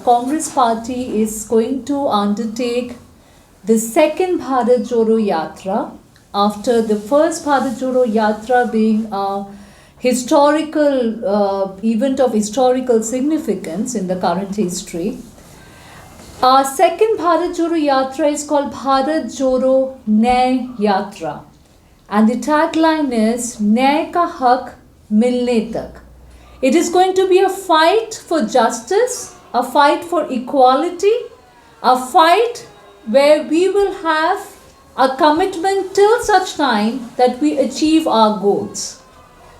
Congress party is going to undertake the second Bharat Jodo Yatra after the first Bharat Jodo Yatra being a historical event of historical significance in the current history. Our second Bharat Jodo Yatra is called Bharat Jodo Nyay Yatra, and the tagline is Nyay ka hak milne tak. It is going to be a fight for justice, a fight for equality, a fight where we will have a commitment till such time that we achieve our goals.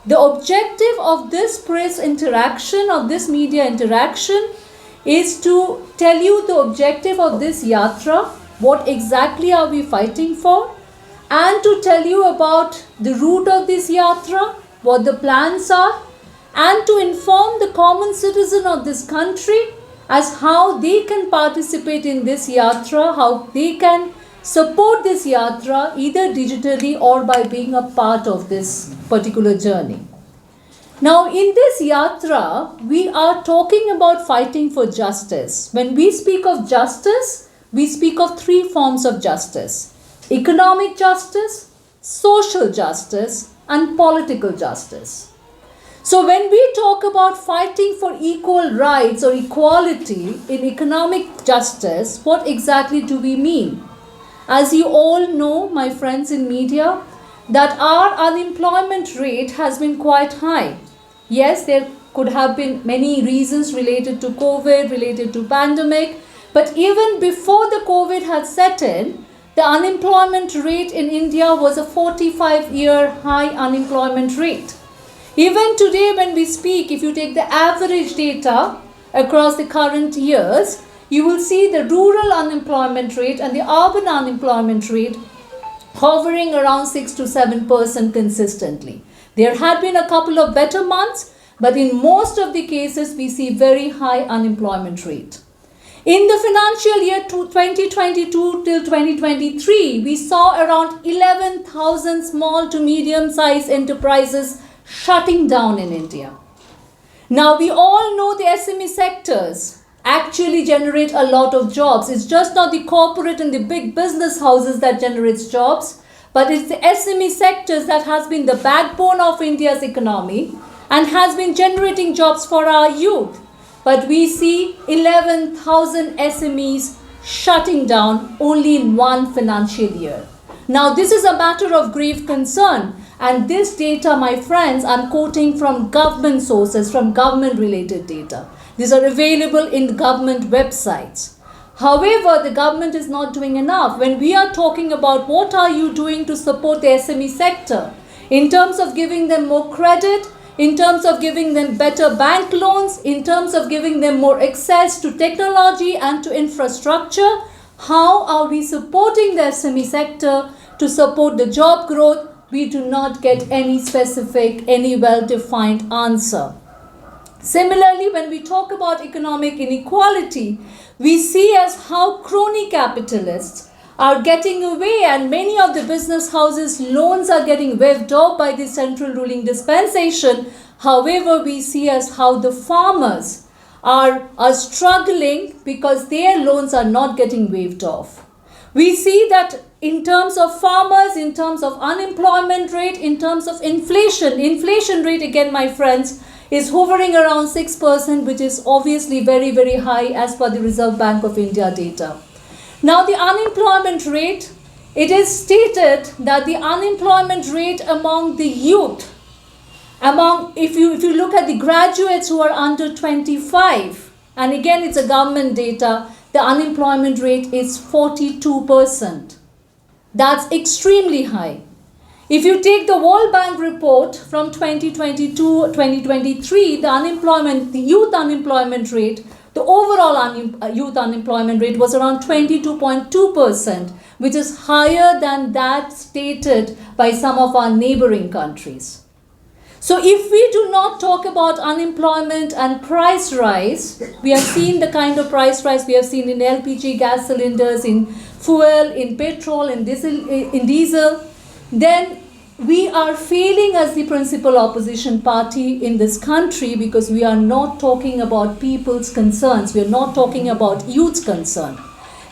The objective of this press interaction, of this media interaction, is to tell you the objective of this yatra, what exactly are we fighting for, and to tell you about the route of this yatra, what the plans are, and to inform the common citizen of this country as how they can participate in this yatra, how they can support this yatra either digitally or by being a part of this particular journey. Now, in this yatra, we are talking about fighting for justice. When we speak of justice, we speak of three forms of justice: economic justice, social justice, and political justice. So when we talk about fighting for equal rights or equality in economic justice, what exactly do we mean? As you all know, my friends in media, that our unemployment rate has been quite high. Yes, there could have been many reasons related to COVID, related to pandemic, but even before the COVID had set in, the unemployment rate in India was a 45-year high unemployment rate. Even today when we speak, if you take the average data across the current years, you will see the rural unemployment rate and the urban unemployment rate hovering around 6 to 7% consistently. There had been a couple of better months, but in most of the cases we see very high unemployment rate. In the financial year 2022 till 2023, we saw around 11,000 small to medium-sized enterprises shutting down in India. Now, we all know the SME sectors actually generate a lot of jobs. It's just not the corporate and the big business houses that generates jobs, but it's the SME sectors that has been the backbone of India's economy and has been generating jobs for our youth. But we see 11,000 SMEs shutting down only in one financial year. Now, this is a matter of grave concern. And this data, my friends, I'm quoting from government sources, from government-related data. These are available in government websites. However, the government is not doing enough. When we are talking about what are you doing to support the SME sector, in terms of giving them more credit, in terms of giving them better bank loans, in terms of giving them more access to technology and to infrastructure, how are we supporting the SME sector to support the job growth? We do not get any specific, any well-defined answer. Similarly, when we talk about economic inequality, we see as how crony capitalists are getting away, and many of the business houses' loans are getting waived off by the central ruling dispensation. However, we see as how the farmers are struggling because their loans are not getting waived off. We see that in terms of farmers, in terms of unemployment rate, in terms of inflation rate, again, my friends, is hovering around 6%, which is obviously very, very high as per the Reserve Bank of India data. Now, the unemployment rate, it is stated that the unemployment rate among the youth, if you look at the graduates who are under 25, and again, it's a government data, the unemployment rate is 42%. That's extremely high. If you take the World Bank report from 2022-2023, the youth unemployment rate, the overall youth unemployment rate was around 22.2%, which is higher than that stated by some of our neighboring countries. So if we do not talk about unemployment and price rise, we have seen the kind of price rise we have seen in LPG gas cylinders, in fuel, in petrol, in diesel, then we are failing as the principal opposition party in this country because we are not talking about people's concerns. We are not talking about youth's concern.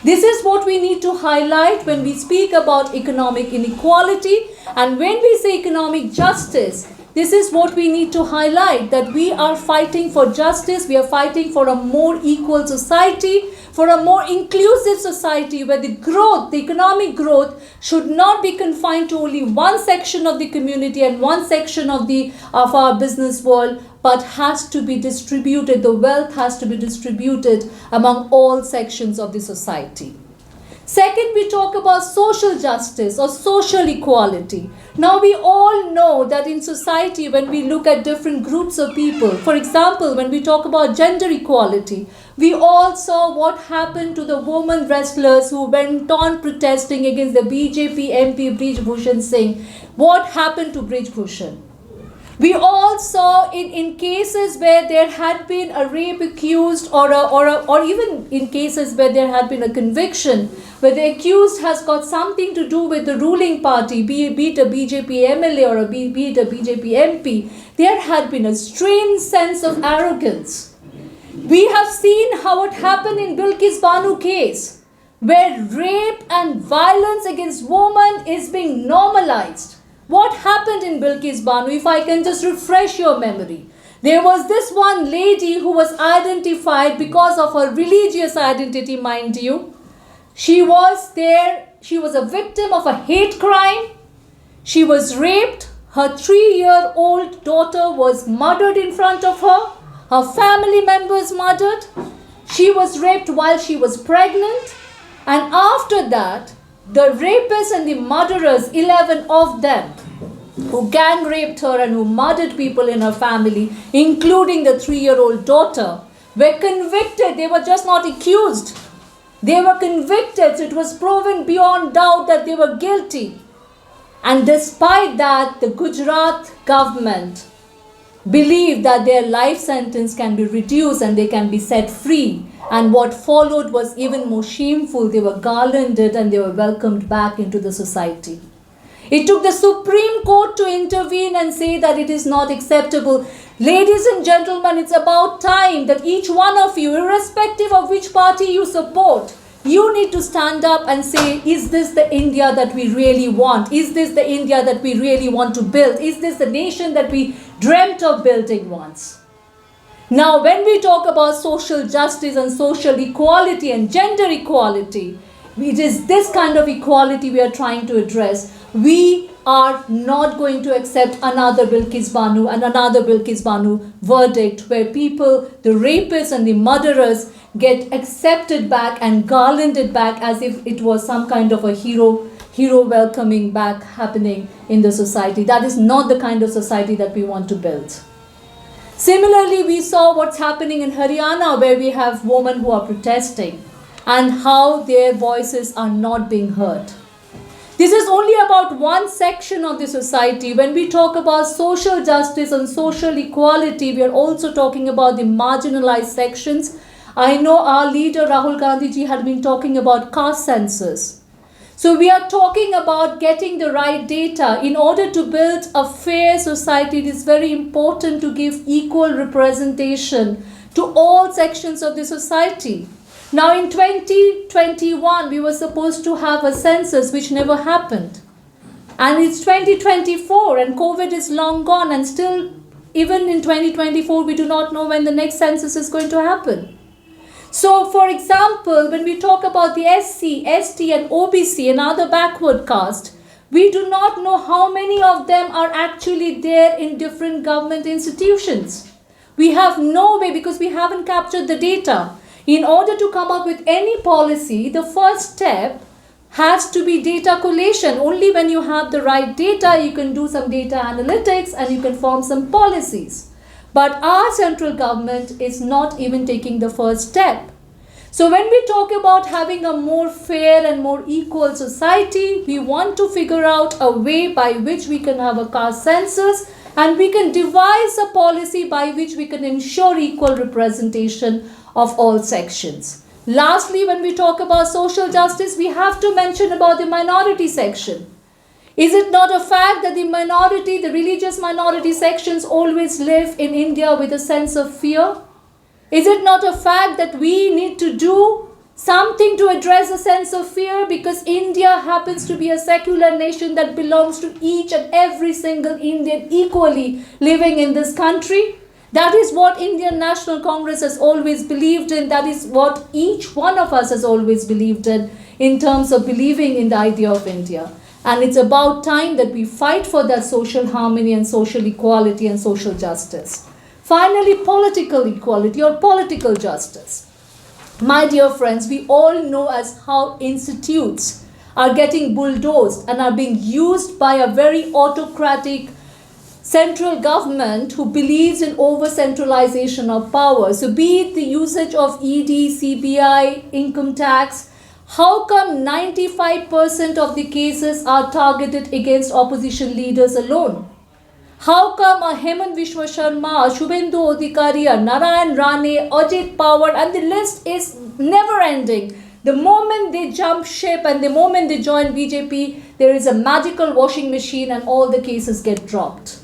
This is what we need to highlight when we speak about economic inequality, and when we say economic justice, this is what we need to highlight, that we are fighting for justice, we are fighting for a more equal society, for a more inclusive society where the growth, the economic growth, should not be confined to only one section of the community and one section of our business world, but has to be distributed, the wealth has to be distributed among all sections of the society. Second, we talk about social justice or social equality. Now, we all know that in society, when we look at different groups of people, for example, when we talk about gender equality, we all saw what happened to the women wrestlers who went on protesting against the BJP MP Brij Bhushan Singh. What happened to Brij Bhushan? We all saw in cases where there had been a rape accused or even in cases where there had been a conviction, where the accused has got something to do with the ruling party, be it a BJP MLA or be it a BJP MP, there had been a strange sense of arrogance. We have seen how it happened in Bilkis Banu case, where rape and violence against women is being normalized. What happened in Bilkis Banu, if I can just refresh your memory? There was this one lady who was identified because of her religious identity, mind you. She was a victim of a hate crime. She was raped. Her 3-year-old daughter was murdered in front of her. Her family members murdered. She was raped while she was pregnant. And after that, the rapists and the murderers, 11 of them, who gang raped her and who murdered people in her family, including the 3-year-old daughter, were convicted. They were just not accused. They were convicted. So it was proven beyond doubt that they were guilty. And despite that, the Gujarat government believed that their life sentence can be reduced and they can be set free. And what followed was even more shameful. They were garlanded and they were welcomed back into the society. It took the Supreme Court to intervene and say that it is not acceptable. Ladies and gentlemen, it's about time that each one of you, irrespective of which party you support, you need to stand up and say, is this the India that we really want? Is this the India that we really want to build? Is this the nation that we dreamt of building once? Now, when we talk about social justice and social equality and gender equality, it is this kind of equality we are trying to address. We are not going to accept another Bilkis Banu and another Bilkis Banu verdict where people, the rapists and the murderers, get accepted back and garlanded back as if it was some kind of a hero welcoming back happening in the society. That is not the kind of society that we want to build. Similarly, we saw what's happening in Haryana, where we have women who are protesting and how their voices are not being heard. This is only about one section of the society. When we talk about social justice and social equality, we are also talking about the marginalized sections. I know our leader Rahul Gandhi ji had been talking about caste census. So we are talking about getting the right data. In order to build a fair society, it is very important to give equal representation to all sections of the society. Now in 2021, we were supposed to have a census which never happened. And it's 2024 and COVID is long gone, and still even in 2024, we do not know when the next census is going to happen. So, for example, when we talk about the SC, ST and OBC and other backward caste, we do not know how many of them are actually there in different government institutions. We have no way, because we haven't captured the data. In order to come up with any policy, the first step has to be data collation. Only when you have the right data, you can do some data analytics and you can form some policies. But our central government is not even taking the first step. So when we talk about having a more fair and more equal society, we want to figure out a way by which we can have a caste census and we can devise a policy by which we can ensure equal representation of all sections. Lastly, when we talk about social justice, we have to mention about the minority section. Is it not a fact that the minority, the religious minority sections always live in India with a sense of fear? Is it not a fact that we need to do something to address a sense of fear, because India happens to be a secular nation that belongs to each and every single Indian equally living in this country? That is what Indian National Congress has always believed in. That is what each one of us has always believed in terms of believing in the idea of India. And it's about time that we fight for that social harmony and social equality and social justice. Finally, political equality or political justice. My dear friends, we all know as how institutes are getting bulldozed and are being used by a very autocratic central government who believes in over-centralization of power. So be it the usage of ED, CBI, income tax, how come 95% of the cases are targeted against opposition leaders alone? How come a Hemant Vishwa Sharma, Shubhendu Adhikari, Narayan Rane, Ajit Pawar, and the list is never ending. The moment they jump ship and the moment they join BJP, there is a magical washing machine and all the cases get dropped.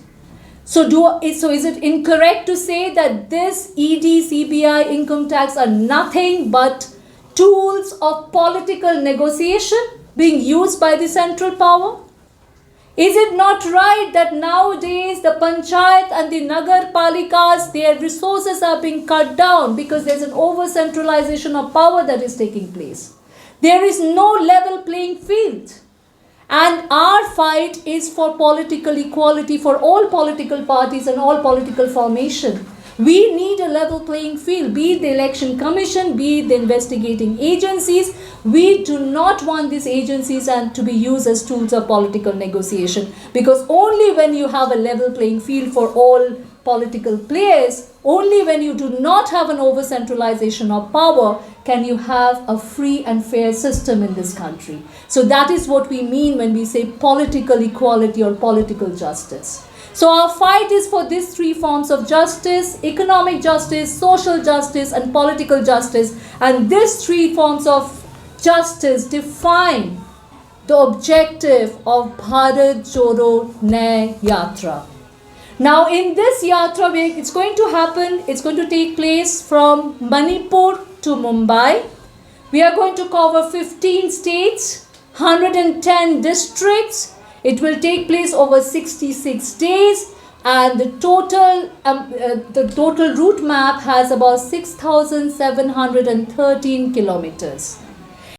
So is it incorrect to say that this ED, CBI, income tax are nothing but tools of political negotiation being used by the central power? Is it not right that nowadays the panchayat and the nagar palikas, their resources are being cut down because there's an over-centralization of power that is taking place? There is no level playing field. And our fight is for political equality for all political parties and all political formation. We need a level playing field, be it the election commission, be it the investigating agencies. We do not want these agencies to be used as tools of political negotiation, because only when you have a level playing field for all political players, only when you do not have an over-centralization of power, can you have a free and fair system in this country. So that is what we mean when we say political equality or political justice. So our fight is for these three forms of justice: economic justice, social justice, and political justice. And these three forms of justice define the objective of Bharat Jodo Nyay Yatra. Now in this yatra, it's going to take place from Manipur to Mumbai. We are going to cover 15 states, 110 districts. It will take place over 66 days, and the total route map has about 6,713 kilometers.